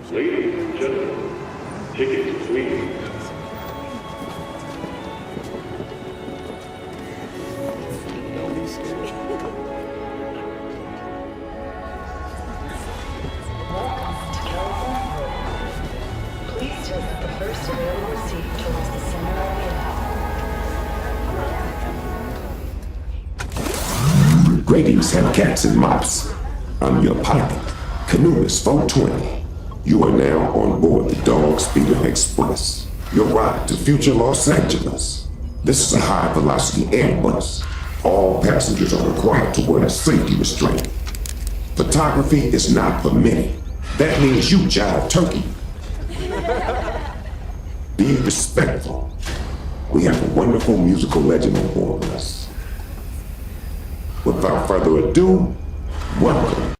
Ladies and gentlemen, tickets please. Please take the first available seat towards the center of the aisle. Greetings, Hellcats and Mops. I'm your pilot, Canoeist 420. You are now on board the Dog Speeder Express, your ride to future Los Angeles. This is a high-velocity Airbus. All passengers are required to wear a safety restraint. Photography is not permitted. That means you jive turkey. Be respectful. We have a wonderful musical legend on board with us. Without further ado, welcome